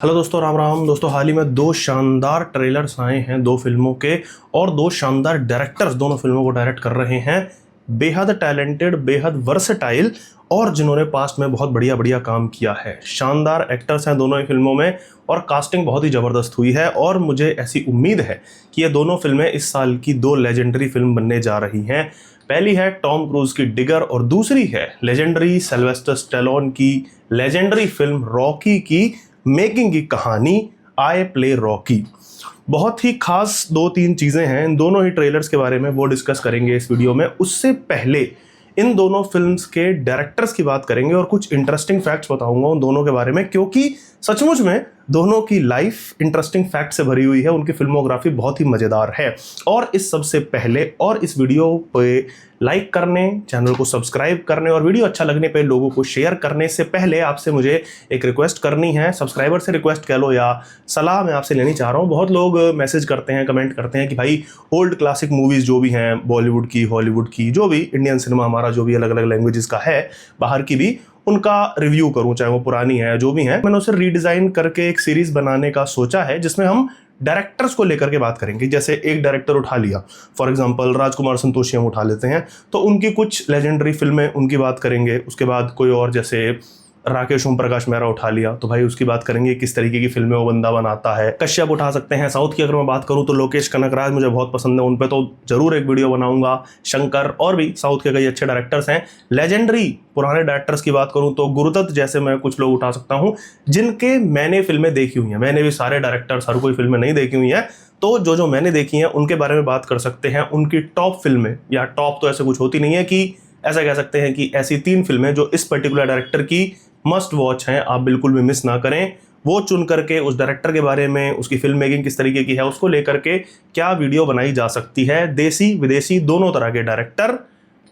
Hello दोस्तों, राम राम दोस्तों। हाल ही में दो शानदार ट्रेलर्स आए हैं दो फिल्मों के, और दो शानदार डायरेक्टर्स दोनों फिल्मों को डायरेक्ट कर रहे हैं। बेहद टैलेंटेड, बेहद वर्सेटाइल, और जिन्होंने पास्ट में बहुत बढ़िया बढ़िया काम किया है। शानदार एक्टर्स हैं दोनों ही फिल्मों में, और कास्टिंग बहुत ही ज़बरदस्त हुई है। और मुझे ऐसी उम्मीद है कि ये दोनों फिल्में इस साल की दो लेजेंडरी फिल्म बनने जा रही हैं। पहली है टॉम क्रूज की डिगर, और दूसरी है लेजेंडरी सिल्वेस्टर स्टैलोन की लेजेंडरी फिल्म रॉकी की मेकिंग की कहानी आई प्ले रॉकी। बहुत ही खास दो तीन चीज़ें हैं इन दोनों ही ट्रेलर्स के बारे में, वो डिस्कस करेंगे इस वीडियो में। उससे पहले इन दोनों फिल्म्स के डायरेक्टर्स की बात करेंगे और कुछ इंटरेस्टिंग फैक्ट्स बताऊंगा उन दोनों के बारे में, क्योंकि सचमुच में दोनों की लाइफ इंटरेस्टिंग फैक्ट से भरी हुई है। उनकी फिल्मोग्राफी बहुत ही मज़ेदार है। और इस सबसे पहले और इस वीडियो पे लाइक करने, चैनल को सब्सक्राइब करने और वीडियो अच्छा लगने पे लोगों को शेयर करने से पहले आपसे मुझे एक रिक्वेस्ट करनी है। सब्सक्राइबर से रिक्वेस्ट कह लो या सलाह मैं आपसे लेनी चाह रहा हूँ। बहुत लोग मैसेज करते हैं, कमेंट करते हैं कि भाई ओल्ड क्लासिक मूवीज़ जो भी हैं, बॉलीवुड की, हॉलीवुड की, जो भी इंडियन सिनेमा हमारा जो भी अलग अलग लैंग्वेजेस का है, बाहर की भी, उनका रिव्यू करूं, चाहे वो पुरानी है जो भी है। मैंने उसे रीडिज़ाइन करके एक सीरीज़ बनाने का सोचा है, जिसमें हम डायरेक्टर्स को लेकर के बात करेंगे। जैसे एक डायरेक्टर उठा लिया, फॉर एग्जांपल राजकुमार संतोषी हम उठा लेते हैं, तो उनकी कुछ लेजेंडरी फिल्में उनकी बात करेंगे। उसके बाद कोई और, जैसे राकेश ओम प्रकाश मेहरा उठा लिया, तो भाई उसकी बात करेंगे, किस तरीके की फिल्में वो बंदा बनाता है। कश्यप उठा सकते हैं। साउथ की अगर मैं बात करूं तो लोकेश कनगराज मुझे बहुत पसंद है, उन पे तो जरूर एक वीडियो बनाऊंगा। शंकर, और भी साउथ के कई अच्छे डायरेक्टर्स हैं। लेजेंडरी पुराने डायरेक्टर्स की बात करूं तो गुरुदत्त जैसे मैं कुछ लोग उठा सकता हूं, जिनके मैंने फिल्में देखी हुई हैं। मैंने भी सारे डायरेक्टर्स हर कोई फिल्में नहीं देखी हुई हैं, तो जो जो मैंने देखी हैं उनके बारे में बात कर सकते हैं। उनकी टॉप फिल्में, या टॉप तो ऐसे कुछ होती नहीं है, कि ऐसा कह सकते हैं कि ऐसी 3 फिल्में जो इस पर्टिकुलर डायरेक्टर की मस्ट वॉच हैं, आप बिल्कुल भी मिस ना करें। वो चुन करके उस डायरेक्टर के बारे में, उसकी फिल्म मेकिंग किस तरीके की है, उसको लेकर के क्या वीडियो बनाई जा सकती है। देसी विदेशी दोनों तरह के डायरेक्टर,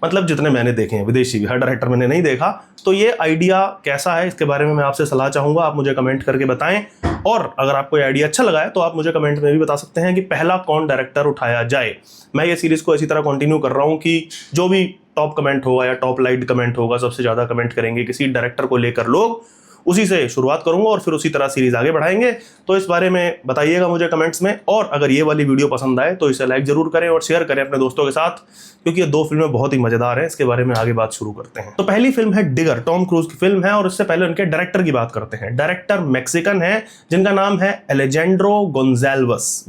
मतलब जितने मैंने देखे हैं, विदेशी भी, हर डायरेक्टर मैंने नहीं देखा। तो ये आइडिया कैसा है, इसके बारे में मैं आपसे सलाह चाहूँगा, आप मुझे कमेंट करके बताएं। और अगर आपको ये आइडिया अच्छा लगा है तो आप मुझे कमेंट में भी बता सकते हैं कि पहला कौन डायरेक्टर उठाया जाए। मैं ये सीरीज़ को इसी तरह कंटिन्यू कर रहा हूँ कि जो भी टॉप कमेंट होगा या टॉप लाइट कमेंट होगा, सबसे ज़्यादा कमेंट करेंगे किसी डायरेक्टर को लेकर लोग, उसी से शुरुआत करूंगा और फिर उसी तरह सीरीज आगे बढ़ाएंगे। तो इस बारे में बताइएगा मुझे कमेंट्स में। और अगर ये वाली वीडियो पसंद आए तो इसे लाइक जरूर करें और शेयर करें अपने दोस्तों के साथ, क्योंकि ये दो फिल्में बहुत ही मजेदार हैं। इसके बारे में आगे बात शुरू करते हैं। तो पहली फिल्म है डिगर, टॉम क्रूज की फिल्म है, और इससे पहले उनके डायरेक्टर की बात करते हैं। डायरेक्टर मैक्सिकन है, जिनका नाम है एलेजेंड्रो गोंजाल्वेस,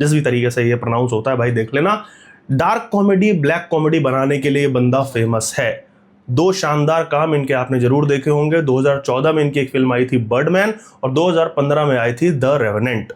जिस भी तरीके से ये प्रोनाउंस होता है भाई देख लेना। डार्क कॉमेडी, ब्लैक कॉमेडी बनाने के लिए बंदा फेमस है। दो शानदार काम इनके आपने जरूर देखे होंगे। 2014 में इनकी एक फिल्म आई थी बर्डमैन, और 2015 में आई थी द रेवेनेंट।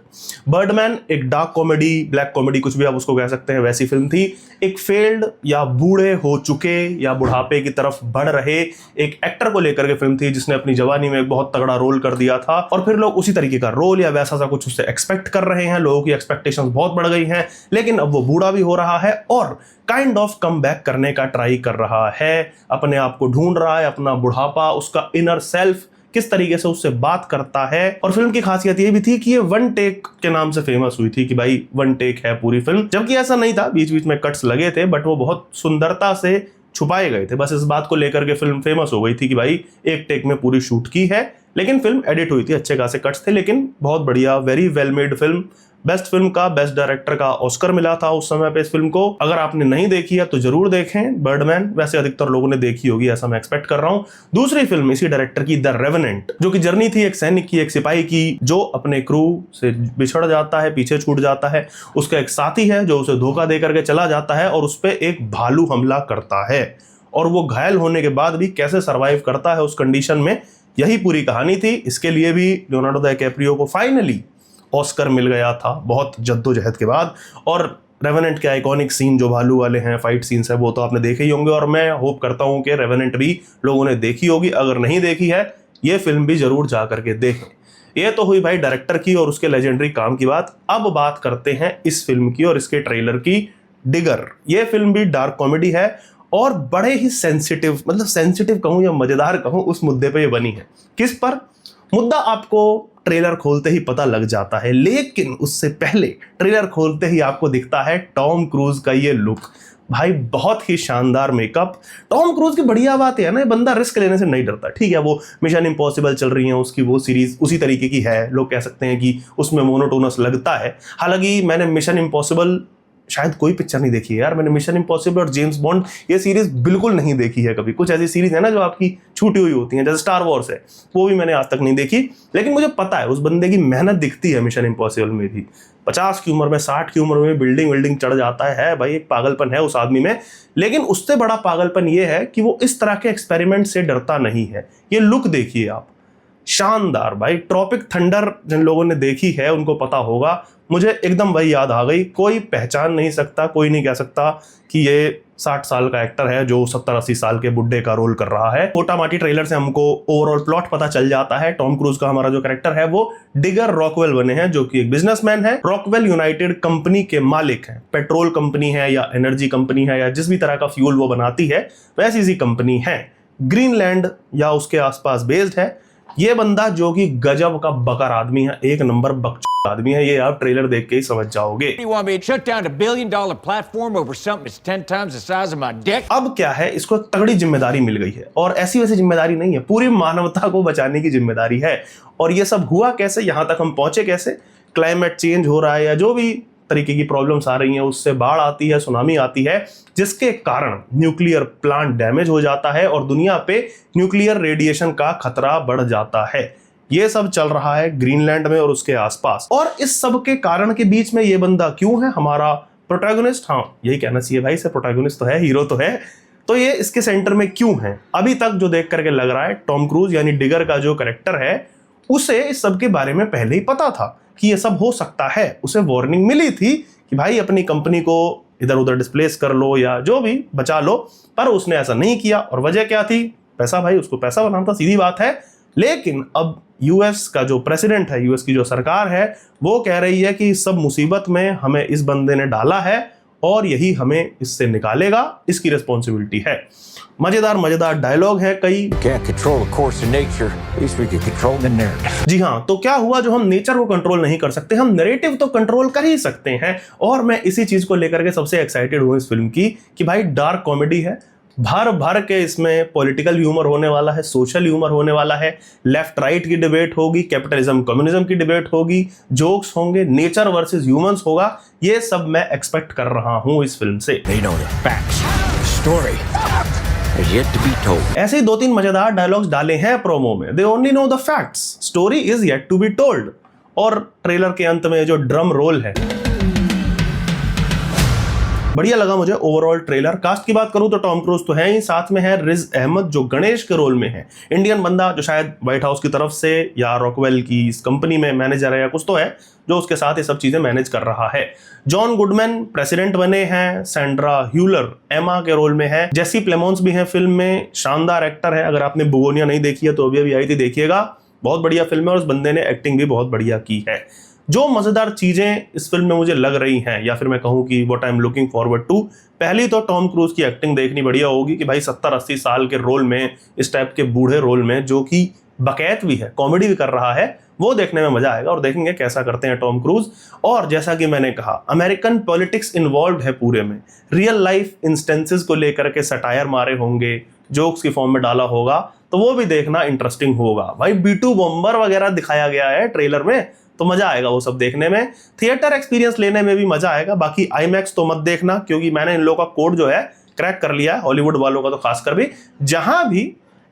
बर्डमैन एक डार्क कॉमेडी, ब्लैक कॉमेडी, कुछ भी आप उसको कह सकते हैं, वैसी फिल्म थी। एक फेल्ड या बूढ़े हो चुके या बुढ़ापे की तरफ बढ़ रहे एक एक्टर को लेकर के फिल्म थी, जिसने अपनी जवानी में एक बहुत तगड़ा रोल कर दिया था, और फिर लोग उसी तरीके का रोल या वैसा सा कुछ उससे एक्सपेक्ट कर रहे हैं। लोगों की एक्सपेक्टेशंस बहुत बढ़ गई हैं, लेकिन अब वो बूढ़ा भी हो रहा है और काइंड ऑफ कम बैक करने का ट्राई कर रहा है। अपने आप को ढूंढ रहा है, अपना बुढ़ापा, उसका इनर सेल्फ किस तरीके से उससे बात करता है। और फिल्म की खासियत ये भी थी कि ये वन टेक के नाम से फेमस हुई थी, कि भाई वन टेक है पूरी फिल्म, जबकि ऐसा नहीं था, बीच बीच में कट्स लगे थे, बट वो बहुत सुंदरता से छुपाए गए थे। बस इस बात को लेकर के फिल्म फेमस हो गई थी कि भाई एक टेक में पूरी शूट की है, लेकिन फिल्म एडिट हुई थी, अच्छे खासे कट्स थे, लेकिन बहुत बढ़िया, very well made film. Best film का, बेस्ट डायरेक्टर का ऑस्कर मिला था उस समय पे इस फिल्म को। अगर आपने नहीं देखी है तो जरूर देखें बर्डमैन, वैसे अधिकतर लोगों ने देखी होगी, ऐसा मैं एक्सपेक्ट कर रहा हूं। दूसरी फिल्म इसी डायरेक्टर की द रेवेनेंट, जो कि जर्नी थी एक सैनिक की, एक सिपाही की, जो अपने क्रू से बिछड़ जाता है, पीछे छूट जाता है। उसका एक साथी है जो उसे धोखा दे करके चला जाता है, और उस पर एक भालू हमला करता है, और वो घायल होने के बाद भी कैसे सर्वाइव करता है उस कंडीशन में, यही पूरी कहानी थी। इसके लिए भी लियोनार्डो डिकैप्रियो को फाइनली ऑस्कर मिल गया था, बहुत जद्दोजहद के बाद। और रेवेनेंट के आइकॉनिक सीन जो भालू वाले हैं, फाइट सीन्स है, वो तो आपने देखे ही होंगे, और मैं होप करता हूं कि रेवेनेंट भी लोगों ने देखी होगी। अगर नहीं देखी है, ये फिल्म भी जरूर जा करके देखें। ये तो हुई भाई डायरेक्टर की और उसके लेजेंडरी काम की बात। अब बात करते हैं इस फिल्म की और इसके ट्रेलर की, डिगर। ये फिल्म भी डार्क कॉमेडी है, और बड़े ही सेंसिटिव, मतलब सेंसिटिव कहूं या मजेदार कहूं, उस मुद्दे पे ये बनी है। किस पर? मुद्दा आपको ट्रेलर खोलते ही पता लग जाता है, लेकिन उससे पहले ट्रेलर खोलते ही आपको दिखता है टॉम क्रूज का ये लुक। भाई बहुत ही शानदार मेकअप। टॉम क्रूज की बढ़िया बात है ना, बंदा रिस्क लेने से नहीं डरता। ठीक है, वो मिशन इम्पॉसिबल चल रही है उसकी, वो सीरीज उसी तरीके की है, लोग कह सकते हैं कि उसमें मोनोटोनस लगता है। हालांकि मैंने मिशन इम्पॉसिबल शायद कोई पिक्चर नहीं देखी है यार, मैंने मिशन इम्पॉसिबल और जेम्स बॉन्ड ये सीरीज बिल्कुल नहीं देखी है कभी। कुछ ऐसी सीरीज है ना जो आपकी छूटी हुई होती हैं, जैसे स्टार वॉर्स है, वो भी मैंने आज तक नहीं देखी। लेकिन मुझे पता है उस बंदे की मेहनत दिखती है मिशन इम्पॉसिबल में भी। 50 की उम्र में, 60 की उम्र में बिल्डिंग चढ़ जाता है भाई, एक पागलपन है उस आदमी में। लेकिन उससे बड़ा पागलपन ये है कि वो इस तरह के एक्सपेरिमेंट से डरता नहीं है। ये लुक देखिए आप, शानदार भाई। ट्रॉपिक थंडर जिन लोगों ने देखी है उनको पता होगा, मुझे एकदम वही याद आ गई। कोई पहचान नहीं सकता, कोई नहीं कह सकता कि ये 60 साल का एक्टर है जो 70-80 साल के बुड्ढे का रोल कर रहा है। मोटा माटी ट्रेलर से हमको ओवरऑल प्लॉट पता चल जाता है। टॉम क्रूज का हमारा जो कैरेक्टर है वो डिगर रॉकवेल बने हैं, जो कि एक बिजनेसमैन है। रॉकवेल यूनाइटेड कंपनी के मालिक हैं। पेट्रोल कंपनी है या एनर्जी कंपनी है या जिस भी तरह का फ्यूल वो बनाती है, वैसी सी कंपनी है। ग्रीनलैंड या उसके आसपास बेस्ड है। ये बंदा जो कि गजब का बकर आदमी है, एक नंबर बकचोद आदमी है, ये आप ट्रेलर देख के ही समझ जाओगे। अब क्या है, इसको तगड़ी जिम्मेदारी मिल गई है, और ऐसी वैसी जिम्मेदारी नहीं है, पूरी मानवता को बचाने की जिम्मेदारी है। और ये सब हुआ कैसे, यहां तक हम पहुंचे कैसे? क्लाइमेट चेंज हो रहा है या जो भी तरीके की प्रॉब्लम्स आ रही हैं, उससे बाढ़ आती है, सुनामी आती है, जिसके कारण न्यूक्लियर प्लांट डैमेज हो जाता है और दुनिया पे न्यूक्लियर रेडिएशन का खतरा बढ़ जाता है। ये सब चल रहा है ग्रीनलैंड में और उसके आसपास। और इस सब के कारण के बीच में ये बंदा क्यों है हमारा प्रोटैगनिस्ट? हाँ, यही कहना चाहिए भाई से, प्रोटैगनिस्ट तो है, हीरो तो है। तो ये इसके सेंटर में क्यों है? अभी तक जो देख करके लग रहा है, टॉम क्रूज यानी डिगर का जो कैरेक्टर है, उसे इस सब के बारे में पहले ही पता था कि ये सब हो सकता है। उसे वार्निंग मिली थी कि भाई अपनी कंपनी को इधर उधर डिस्प्लेस कर लो या जो भी बचा लो, पर उसने ऐसा नहीं किया। और वजह क्या थी? पैसा भाई, उसको पैसा बनाना था, सीधी बात है। लेकिन अब यूएस का जो प्रेसिडेंट है, यूएस की जो सरकार है, वो कह रही है कि इस सब मुसीबत में हमें इस बंदे ने डाला है और यही हमें इससे निकालेगा, इसकी रिस्पॉन्सिबिलिटी है। मजेदार डायलॉग है कई। जी हाँ, तो क्या हुआ जो हम नेचर को कंट्रोल नहीं कर सकते, हम नैरेटिव तो कंट्रोल कर ही सकते हैं। और मैं इसी चीज को लेकर के सबसे एक्साइटेड हूं इस फिल्म की कि भाई डार्क कॉमेडी है, भर के इसमें पॉलिटिकल ह्यूमर होने वाला है, सोशल ह्यूमर होने वाला है, लेफ्ट राइट की डिबेट होगी, कैपिटलिज्म कम्युनिज्म की डिबेट होगी, जोक्स होंगे, नेचर वर्सेस ह्यूमंस होगा। ये सब मैं एक्सपेक्ट कर रहा हूं इस फिल्म से। ऐसे ही 2-3 मजेदार डायलॉग्स डाले हैं प्रोमो में। They only know the facts, story is yet to be told. और ट्रेलर के अंत में जो ड्रम रोल है, बढ़िया लगा मुझे ओवरऑल ट्रेलर। कास्ट की बात करूं तो टॉम क्रूज तो है ही, साथ में है रिज अहमद जो गणेश के रोल में है। इंडियन बंदा जो शायद व्हाइट हाउस की तरफ से या रॉकवेल की इस कंपनी में मैनेजर है या कुछ तो है, जो उसके साथ ये सब चीजें मैनेज कर रहा है। जॉन गुडमैन प्रेसिडेंट बने हैं। सैंड्रा ह्यूलर एमा के रोल में है। जेसी प्लेमोन्स भी है फिल्म में, शानदार एक्टर है। अगर आपने बुगोनिया नहीं देखी है तो अभी आई थी, देखिएगा, बहुत बढ़िया फिल्म है और उस बंदे ने एक्टिंग भी बहुत बढ़िया की है। जो मजेदार चीजें इस फिल्म में मुझे लग रही हैं, या फिर मैं कहूं कि what I am looking forward to, पहली तो टॉम क्रूज की एक्टिंग देखनी बढ़िया होगी कि भाई 70-80 साल के रोल में, इस टाइप के बूढ़े रोल में, जो कि बकैत भी है, कॉमेडी भी कर रहा है, वो देखने में मजा आएगा। और देखेंगे कैसा करते हैं टॉम क्रूज। और जैसा कि मैंने कहा, अमेरिकन पॉलिटिक्स इन्वॉल्व है पूरे में, रियल लाइफ इंस्टेंसेस को लेकर के सटायर मारे होंगे, जोक्स की फॉर्म में डाला होगा, तो वो भी देखना इंटरेस्टिंग होगा। भाई B2 बॉम्बर वगैरह दिखाया गया है ट्रेलर में, तो मजा आएगा वो सब देखने में। थिएटर एक्सपीरियंस लेने में भी मजा आएगा। बाकी IMAX तो मत देखना, क्योंकि मैंने इन लोगों का कोड जो है क्रैक कर लिया है, हॉलीवुड वालों का तो खासकर भी। जहां भी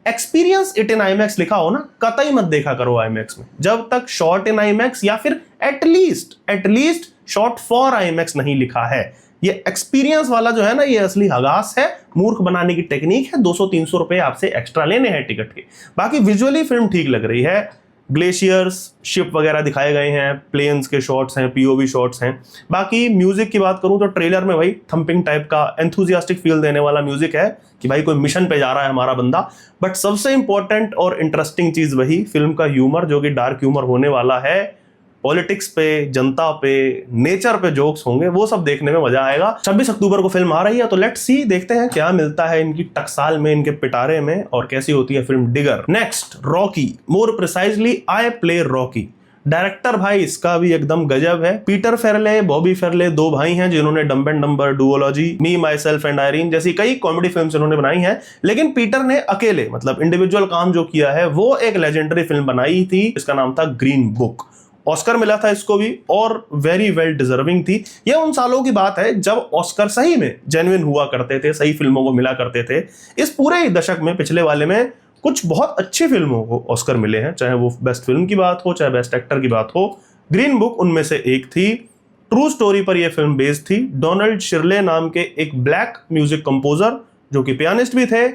एक्सपीरियंस इट इन IMAX लिखा हो ना, कतई मत देखा करो IMAX में, जब तक शॉट इन IMAX या फिर एटलीस्ट शॉट फॉर IMAX नहीं लिखा है। ये एक्सपीरियंस वाला जो है ना, ये असली हगास है, मूर्ख बनाने की टेक्निक है। 200-300 रुपए आपसे एक्स्ट्रा लेने हैं टिकट के। बाकी विजुअली फिल्म ठीक लग रही है। ग्लेशियर्स, शिप वगैरह दिखाए गए हैं, प्लेन्स के शॉट्स हैं, POV शॉट्स हैं। बाकी म्यूजिक की बात करूं तो ट्रेलर में भाई थंपिंग टाइप का एंथुजियास्टिक फील देने वाला म्यूजिक है कि भाई कोई मिशन पे जा रहा है हमारा बंदा। बट सबसे इंपॉर्टेंट और इंटरेस्टिंग चीज वही फिल्म का ह्यूमर, जो कि डार्क ह्यूमर होने वाला है। पॉलिटिक्स पे, जनता पे, नेचर पे जोक्स होंगे, वो सब देखने में मजा आएगा। 26 अक्टूबर को फिल्म आ रही है, तो लेट्स सी, देखते हैं क्या मिलता है इनकी टकसाल में, इनके पिटारे में, और कैसी होती है film digger. Next, Rocky, more precisely I play Rocky. Director भाई इसका भी एकदम गजब है। पीटर फेरले, बॉबी फेरले दो भाई हैं जिन्होंने dumb and dumber, duology, me myself and Irene जैसी कई कॉमेडी फिल्म्स इन्होंने बनाई हैं। लेकिन पीटर ने अकेले मतलब इंडिविजुअल काम जो किया है वो एक लेजेंडरी फिल्म बनाई थी, इसका नाम था ग्रीन बुक। ऑस्कर मिला था इसको भी और वेरी वेल डिजर्विंग थी। यह उन सालों की बात है जब ऑस्कर सही में जेन्युइन हुआ करते थे, सही फिल्मों को मिला करते थे। इस पूरे दशक में, पिछले वाले में, कुछ बहुत अच्छी फिल्मों को ऑस्कर मिले हैं, चाहे वो बेस्ट फिल्म की बात हो, चाहे बेस्ट एक्टर की बात हो। ग्रीन बुक उनमें से एक थी। ट्रू स्टोरी पर यह फिल्म बेस्ड थी। डोनाल्ड शिरले नाम के एक ब्लैक म्यूजिक कंपोजर जो कि पियानिस्ट भी थे,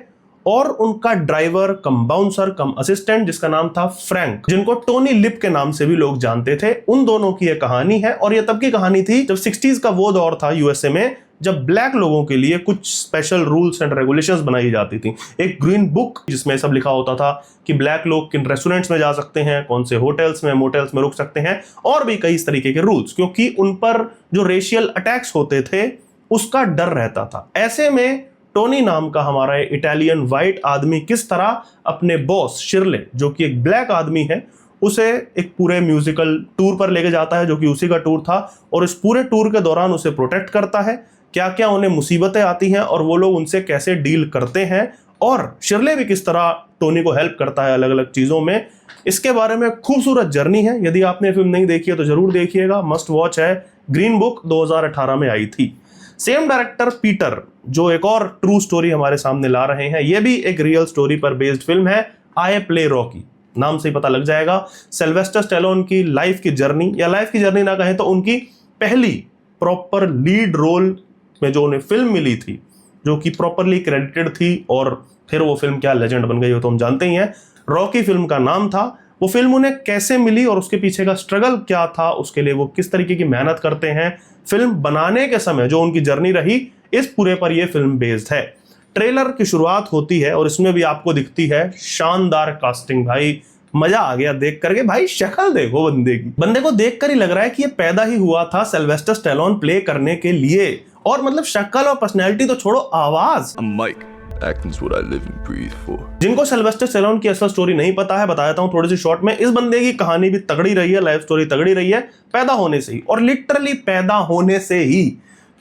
और उनका ड्राइवर कम बाउंसर कम असिस्टेंट जिसका नाम था फ्रैंक, जिनको टोनी लिप के नाम से भी लोग जानते थे, उन दोनों की यह कहानी है। और यह तब की कहानी थी जब 60s का वो दौर था यूएसए में, जब ब्लैक लोगों के लिए कुछ स्पेशल रूल्स एंड रेगुलेशंस बनाई जाती थी। एक ग्रीन बुक जिसमें सब लिखा होता था कि ब्लैक लोग किन रेस्टोरेंट्स में जा सकते हैं, कौन से होटल्स में, मोटेल्स में रुक सकते हैं, और भी कई इस तरीके के रूल्स, क्योंकि उन पर जो रेशियल अटैक्स होते थे उसका डर रहता था। ऐसे में टोनी नाम का हमारा इटालियन व्हाइट आदमी किस तरह अपने बॉस शिरले, जो कि एक ब्लैक आदमी है, उसे एक पूरे म्यूजिकल टूर पर लेके जाता है जो कि उसी का टूर था, और इस पूरे टूर के दौरान उसे प्रोटेक्ट करता है। क्या क्या उन्हें मुसीबतें आती हैं और वो लोग उनसे कैसे डील करते हैं, और शिरले भी किस तरह टोनी को हेल्प करता है अलग अलग चीज़ों में। इसके बारे में खूबसूरत जर्नी है। यदि आपने फिल्म नहीं देखी है तो जरूर देखिएगा, मस्ट वॉच है। ग्रीन बुक 2018 में आई थी। सेम डायरेक्टर पीटर जो एक और ट्रू स्टोरी हमारे सामने ला रहे हैं, यह भी एक रियल स्टोरी पर बेस्ड फिल्म है, आई प्ले रॉकी। नाम से ही पता लग जाएगा, सिल्वेस्टर स्टैलोन की लाइफ की जर्नी, या लाइफ की जर्नी ना कहें तो उनकी पहली प्रॉपर लीड रोल में जो उन्हें फिल्म मिली थी, जो कि प्रॉपरली क्रेडिटेड थी, और फिर वो फिल्म क्या लेजेंड बन गई हो तो हम जानते ही हैं। रॉकी फिल्म का नाम था। वो फिल्म उन्हें कैसे मिली और उसके पीछे का स्ट्रगल क्या था, उसके लिए वो किस तरीके की मेहनत करते हैं, फिल्म बनाने के समय जो उनकी जर्नी रही, इस पूरे पर यह फिल्म बेस्ड है। ट्रेलर की शुरुआत होती है और इसमें भी आपको दिखती है शानदार कास्टिंग। भाई मजा आ गया देख करके। भाई शक्ल देखो बंदे की, बंदे को देखकर ही लग रहा है कि ये पैदा ही हुआ था सिल्वेस्टर स्टैलोन प्ले करने के लिए। और मतलब शक्ल और पर्सनैलिटी तो छोड़ो, आवाज। Acting's what I live and breathe for. जिनको सिल्वेस्टर स्टैलोन की असल स्टोरी नहीं पता है, बता देता हूं थोड़ी सी शॉर्ट में। इस बंदे की कहानी भी तगड़ी रही है, लाइफ स्टोरी तगड़ी रही है, पैदा होने से ही, और लिटरली पैदा होने से ही,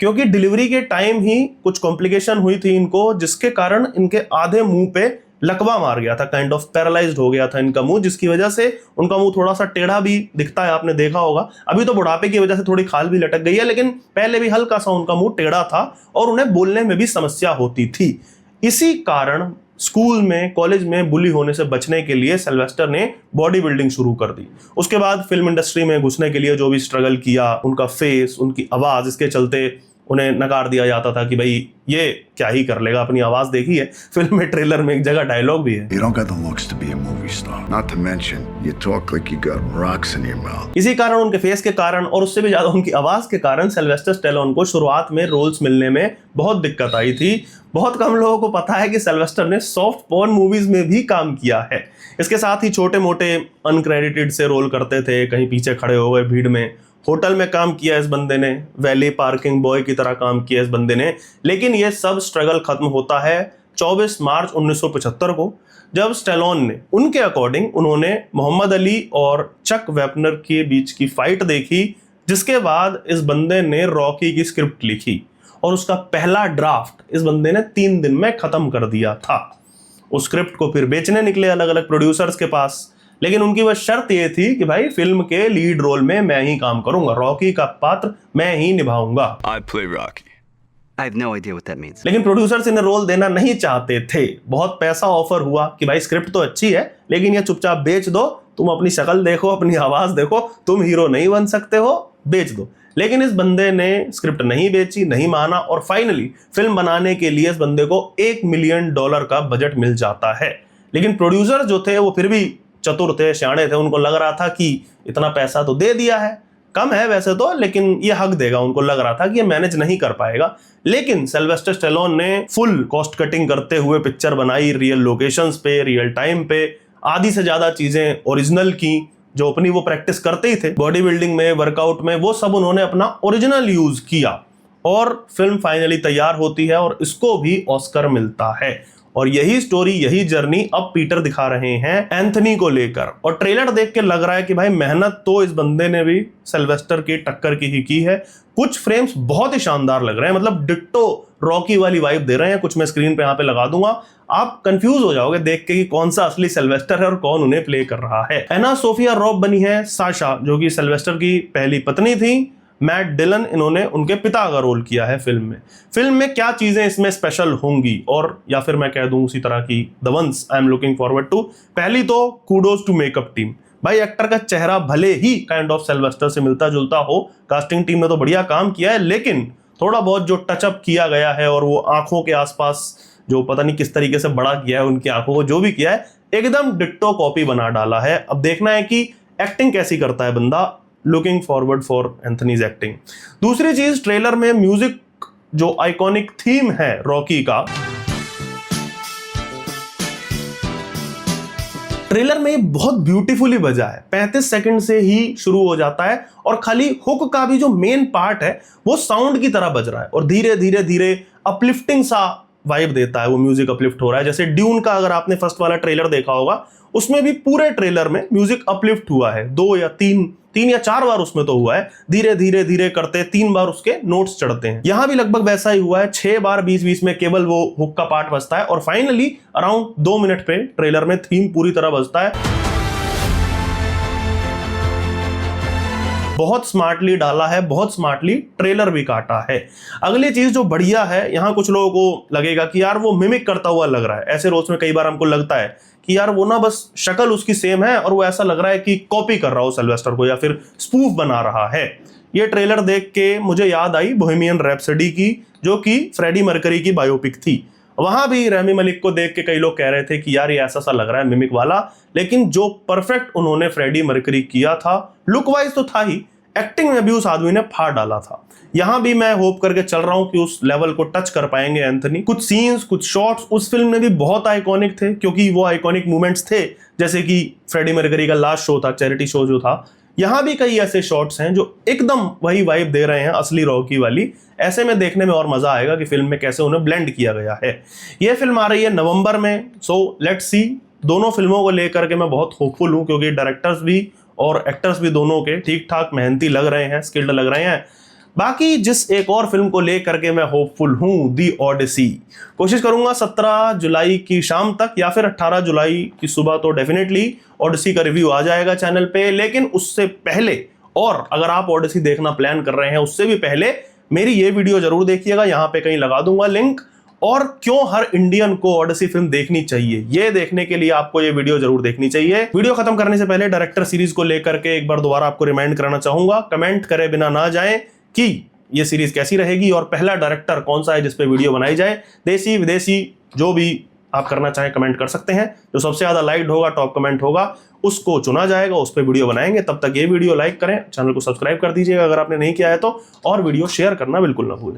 क्योंकि डिलीवरी के टाइम ही कुछ कॉम्प्लिकेशन हुई थी इनको, जिसके कारण इनके आधे मुंह पे लकवा मार गया था, काइंड ऑफ पैरालाइज्ड हो गया था इनका मुंह, जिसकी वजह से उनका मुंह थोड़ा सा टेढ़ा भी दिखता है, आपने देखा होगा। अभी तो बुढ़ापे की वजह से थोड़ी खाल भी लटक गई है, लेकिन पहले भी हल्का सा उनका मुंह टेढ़ा था और उन्हें बोलने में भी समस्या होती थी। इसी कारण स्कूल में, कॉलेज में बुली होने से बचने के लिए सिल्वेस्टर ने बॉडी बिल्डिंग शुरू कर दी। उसके बाद फिल्म इंडस्ट्री में घुसने के लिए जो भी स्ट्रगल किया, उनका फेस, उनकी आवाज, इसके चलते उन्हें नकार दिया जाता था कि भाई ये क्या ही कर लेगा, अपनी आवाज देखी है। फिल्म में ट्रेलर में एक जगह डायलॉग भी है, You don't got the looks to be a movie star. Not to mention, you talk like you got rocks in your mouth. इसी कारण, उनके फेस के कारण और उससे भी ज्यादा उनकी आवाज के कारण सिल्वेस्टर स्टैलोन को शुरुआत में रोल्स मिलने में बहुत दिक्कत आई थी। बहुत कम लोगों को पता है कि सिल्वेस्टर ने सॉफ्ट पॉर्न मूवीज में भी काम किया है। इसके साथ ही छोटे मोटे अनक्रेडिटेड से रोल करते थे, कहीं पीछे खड़े हो गए भीड़ में। होटल में काम किया इस बंदे ने, वैली पार्किंग बॉय की तरह काम किया इस बंदे ने। लेकिन ये सब स्ट्रगल खत्म होता है 24 मार्च 1975 को, जब स्टैलोन ने, उनके अकॉर्डिंग, उन्होंने मोहम्मद अली और चक वेपनर के बीच की फाइट देखी, जिसके बाद इस बंदे ने रॉकी की स्क्रिप्ट लिखी और उसका पहला ड्राफ्ट इस बंदे ने 3 दिन में खत्म कर दिया था। उस स्क्रिप्ट को फिर बेचने निकले अलग अलग प्रोड्यूसर्स के पास, लेकिन उनकी वह शर्त ये थी कि भाई फिल्म के लीड रोल में मैं ही काम करूंगा, रॉकी का पात्र मैं ही निभाऊंगा। I play Rocky. I have no idea what that means. लेकिन प्रोड्यूसर्स इन्हें रोल देना नहीं चाहते थे। बहुत पैसा ऑफर हुआ कि भाई स्क्रिप्ट तो अच्छी है, लेकिन ये चुपचाप बेच दो, तुम अपनी शक्ल देखो, अपनी आवाज देखो, तुम हीरो नहीं बन सकते हो, बेच दो। लेकिन इस बंदे ने स्क्रिप्ट नहीं बेची, नहीं माना, और फाइनली फिल्म बनाने के लिए इस बंदे को $1 मिलियन का बजट मिल जाता है। लेकिन प्रोड्यूसर जो थे वो फिर भी चतुर थे, सियाणे थे। उनको लग रहा था कि इतना पैसा तो दे दिया है, कम है वैसे तो, लेकिन ये हक देगा। उनको लग रहा था कि ये मैनेज नहीं कर पाएगा। लेकिन सिल्वेस्टर स्टैलोन ने फुल कॉस्ट कटिंग करते हुए पिक्चर बनाई, रियल लोकेशंस पे, रियल टाइम पे, आधी से ज्यादा चीजें ओरिजिनल की, जो अपनी वो प्रैक्टिस करते ही थे बॉडी बिल्डिंग में, वर्कआउट में, वो सब उन्होंने अपना ओरिजिनल यूज किया। और फिल्म फाइनली तैयार होती है और इसको भी ऑस्कर मिलता है। और यही स्टोरी, यही जर्नी अब पीटर दिखा रहे हैं एंथनी को लेकर। और ट्रेलर देख के लग रहा है कि भाई मेहनत तो इस बंदे ने भी सिल्वेस्टर की टक्कर की ही की है। कुछ फ्रेम्स बहुत ही शानदार लग रहे हैं, मतलब डिट्टो रॉकी वाली वाइब दे रहे हैं। कुछ मैं स्क्रीन पे यहाँ पे लगा दूंगा, आप कंफ्यूज हो जाओगे देख के कि कौन सा असली सिल्वेस्टर है और कौन उन्हें प्ले कर रहा है। एना सोफिया रॉब बनी है साशा, जो कि सिल्वेस्टर की पहली पत्नी थी। मैट डिलन, इन्होंने उनके पिता का रोल किया है फिल्म में क्या चीजें इसमें स्पेशल होंगी, और या फिर मैं कह दूं उसी तरह की the ones I am looking forward to. पहली तो कूडोज टू मेकअप टीम, भाई एक्टर का चेहरा भले ही काइंड ऑफ सिल्वेस्टर से मिलता जुलता हो, कास्टिंग टीम ने तो बढ़िया काम किया है, लेकिन थोड़ा बहुत जो टचअप किया गया है और वो आंखों के आसपास जो पता नहीं किस तरीके से बड़ा किया है उनकी आंखों को, जो भी किया है एकदम डिट्टो कॉपी बना डाला है। अब देखना है कि एक्टिंग कैसी करता है बंदा। Looking forward for Anthony's acting. दूसरी चीज, ट्रेलर में म्यूजिक जो आइकॉनिक थीम है रॉकी का, ट्रेलर में बहुत ब्यूटीफुली बजा है। 35 सेकंड से ही शुरू हो जाता है और खाली हुक का भी जो मेन पार्ट है वो साउंड की तरह बज रहा है और धीरे धीरे धीरे अपलिफ्टिंग सा वाइब देता है। वो म्यूजिक अपलिफ्ट हो रहा है, जैसे ड्यून का अगर आपने फर्स्ट वाला ट्रेलर देखा होगा, उसमें भी पूरे ट्रेलर में म्यूजिक अपलिफ्ट हुआ है। 2 या 3 या 4 बार उसमें तो हुआ है, धीरे धीरे धीरे करते 3 बार उसके नोट्स चढ़ते हैं। यहां भी लगभग वैसा ही हुआ है, 6 बार बीच बीच में केवल वो हुक का पार्ट बजता है और फाइनली अराउंड 2 मिनट पे ट्रेलर में थीम पूरी तरह बजता है। बहुत स्मार्टली डाला है, बहुत स्मार्टली ट्रेलर भी काटा है। अगली चीज जो बढ़िया है, यहां कुछ लोगों को लगेगा कि यार वो मिमिक करता हुआ लग रहा है। ऐसे रोज में कई बार हमको लगता है कि यार वो ना बस शक्ल उसकी सेम है और वो ऐसा लग रहा है कि कॉपी कर रहा हो सिल्वेस्टर को या फिर स्पूफ बना रहा है। ये ट्रेलर देख के मुझे याद आई बोहेमियन रैप्सडी की, जो कि फ्रेडी मर्करी की बायोपिक थी। वहां भी रमी मलिक को देख के कई लोग कह रहे थे कि यार ये ऐसा सा लग रहा है मिमिक वाला, लेकिन जो परफेक्ट उन्होंने फ्रेडी मर्करी किया था, लुक वाइज तो था ही, एक्टिंग में भी उस आदमी ने फाड़ डाला था। यहां भी मैं होप करके चल रहा हूं कि उस लेवल को टच कर पाएंगे एंथनी। कुछ सीन्स, कुछ शॉट्स उस फिल्म में भी बहुत आइकॉनिक थे, क्योंकि वो आइकॉनिक मूवमेंट्स थे, जैसे कि फ्रेडी मर्करी का लास्ट शो था, चैरिटी शो जो था। यहां भी कई ऐसे शॉट्स हैं जो एकदम वही वाइब दे रहे हैं असली रॉकी वाली। ऐसे में देखने में और मजा आएगा कि फिल्म में कैसे उन्हें ब्लेंड किया गया है। यह फिल्म आ रही है नवंबर में, सो लेट्स सी। दोनों फिल्मों को लेकर के मैं बहुत होपफुल हूं, क्योंकि डायरेक्टर्स भी और एक्टर्स भी दोनों के ठीक ठाक मेहनती लग रहे हैं, स्किल्ड लग रहे हैं। बाकी जिस एक और फिल्म को लेकर के मैं होपफुल हूं, दी ऑडिसी। कोशिश करूंगा 17 जुलाई की शाम तक या फिर 18 जुलाई की सुबह तो डेफिनेटली ऑडिसी का रिव्यू आ जाएगा चैनल पे। लेकिन उससे पहले, और अगर आप ऑडिसी देखना प्लान कर रहे हैं उससे भी पहले, मेरी ये वीडियो जरूर देखिएगा, यहां पे कहीं लगा दूंगा लिंक। और क्यों हर इंडियन को ऑडिसी फिल्म देखनी चाहिए, ये देखने के लिए आपको ये वीडियो जरूर देखनी चाहिए। वीडियो खत्म करने से पहले डायरेक्टर सीरीज को लेकर के एक बार दोबारा आपको रिमाइंड कराना चाहूंगा, कमेंट करे बिना ना जाएं कि ये सीरीज कैसी रहेगी और पहला डायरेक्टर कौन सा है जिस पे वीडियो बनाई जाए। देसी विदेशी जो भी आप करना चाहें कमेंट कर सकते हैं। जो सबसे ज्यादा लाइक्ड होगा, टॉप कमेंट होगा, उसको चुना जाएगा, उस पर वीडियो बनाएंगे। तब तक ये वीडियो लाइक करें, चैनल को सब्सक्राइब कर दीजिएगा अगर आपने नहीं किया है तो, और वीडियो शेयर करना बिल्कुल ना भूलें।